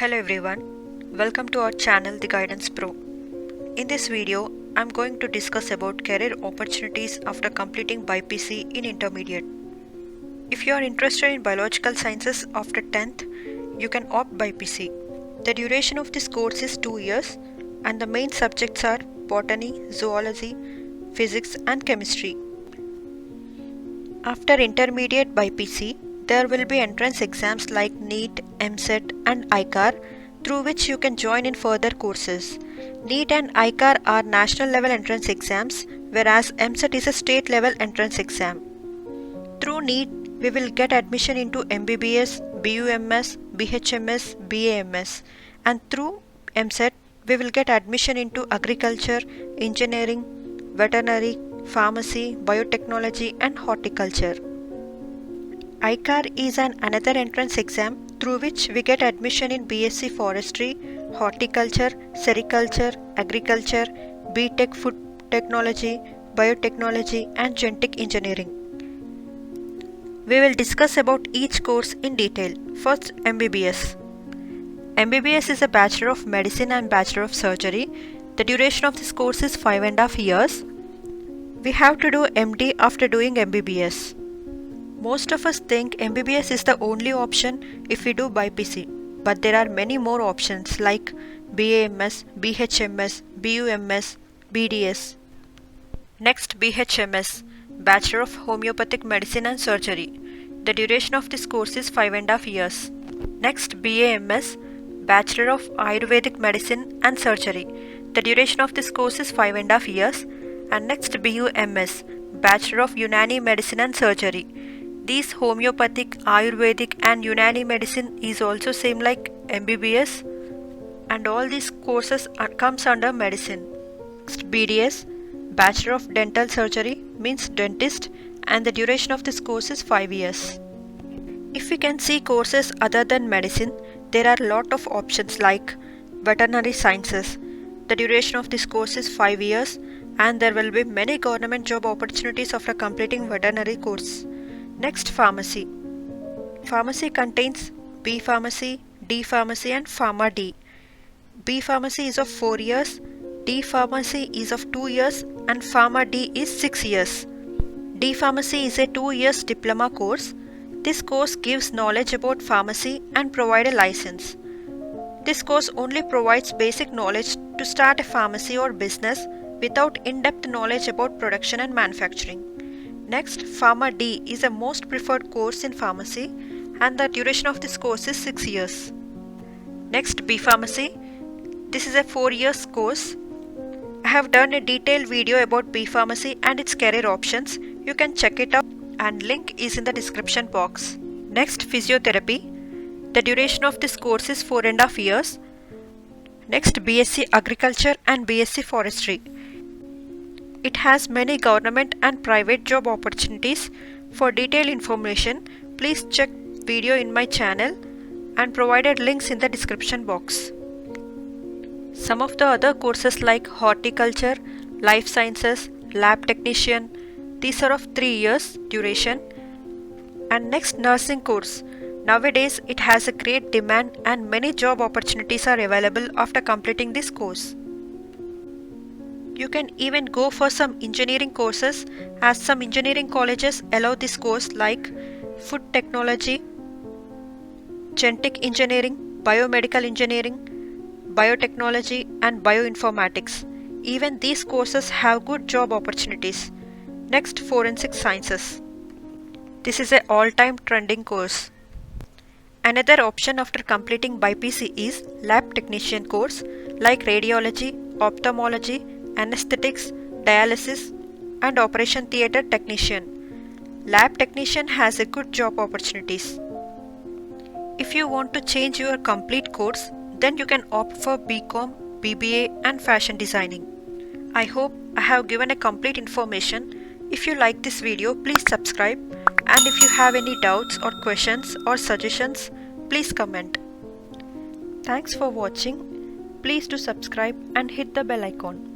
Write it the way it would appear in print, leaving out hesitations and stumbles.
Hello everyone, welcome to our channel The Guidance Pro. In this video, I'm going to discuss about career opportunities after completing BPC in intermediate. If you are interested in biological sciences after 10th, you can opt BPC. The duration of this course is 2 years and the main subjects are botany, zoology, physics and chemistry. After intermediate BPC, there will be entrance exams like NEET, EAMCET and ICAR through which you can join in further courses. NEET and ICAR are national level entrance exams, whereas EAMCET is a state level entrance exam. Through NEET, we will get admission into MBBS, BUMS, BHMS, BAMS, and through EAMCET, we will get admission into agriculture, engineering, veterinary, pharmacy, biotechnology and horticulture. ICAR is another entrance exam through which we get admission in BSc Forestry, Horticulture, Sericulture, Agriculture, BTech Food Technology, Biotechnology and Genetic Engineering. We will discuss about each course in detail. First, MBBS. MBBS is a Bachelor of Medicine and Bachelor of Surgery. The duration of this course is 5.5 years. We have to do MD after doing MBBS. Most of us think MBBS is the only option if we do BPC, but there are many more options like BAMS, BHMS, BUMS, BDS. Next, BHMS, Bachelor of Homeopathic Medicine and Surgery. The duration of this course is 5.5 years. Next, BAMS, Bachelor of Ayurvedic Medicine and Surgery. The duration of this course is 5.5 years. And next, BUMS, Bachelor of Unani Medicine and Surgery. These homeopathic, Ayurvedic and Unani medicine is also same like MBBS, and all these courses comes under medicine. Next, BDS, Bachelor of Dental Surgery, means dentist, and the duration of this course is 5 years. If we can see courses other than medicine, there are a lot of options like veterinary sciences. The duration of this course is 5 years and there will be many government job opportunities after completing veterinary course. Next, pharmacy. Pharmacy contains B Pharmacy, D Pharmacy and Pharma D. B Pharmacy is of 4 years, D Pharmacy is of 2 years and Pharma D is 6 years. D Pharmacy is a 2 years diploma course. This course gives knowledge about pharmacy and provide a license. This course only provides basic knowledge to start a pharmacy or business without in-depth knowledge about production and manufacturing. Next, Pharma D is the most preferred course in pharmacy and the duration of this course is 6 years. Next, B Pharmacy. This is a 4 years course. I have done a detailed video about B Pharmacy and its career options. You can check it out and link is in the description box. Next, Physiotherapy. The duration of this course is 4.5 years. Next, BSc Agriculture and BSc Forestry. It has many government and private job opportunities. For detailed information, please check video in my channel and provided links in the description box. Some of the other courses like Horticulture, Life Sciences, Lab Technician, these are of 3 years duration. And next, Nursing course. Nowadays, it has a great demand and many job opportunities are available after completing this course. You can even go for some engineering courses as some engineering colleges allow this course like Food Technology, Genetic Engineering, Biomedical Engineering, Biotechnology and Bioinformatics. Even these courses have good job opportunities. Next, Forensic Sciences. This is an all-time trending course. Another option after completing BPC is Lab Technician course like Radiology, Ophthalmology, Anesthetics, Dialysis and Operation Theatre Technician. Lab Technician has a good job opportunities. If you want to change your complete course, then you can opt for BCom, BBA and Fashion Designing. I hope I have given a complete information. If you like this video, please subscribe, and if you have any doubts or questions or suggestions, please comment. Thanks for watching. Please do subscribe and hit the bell icon.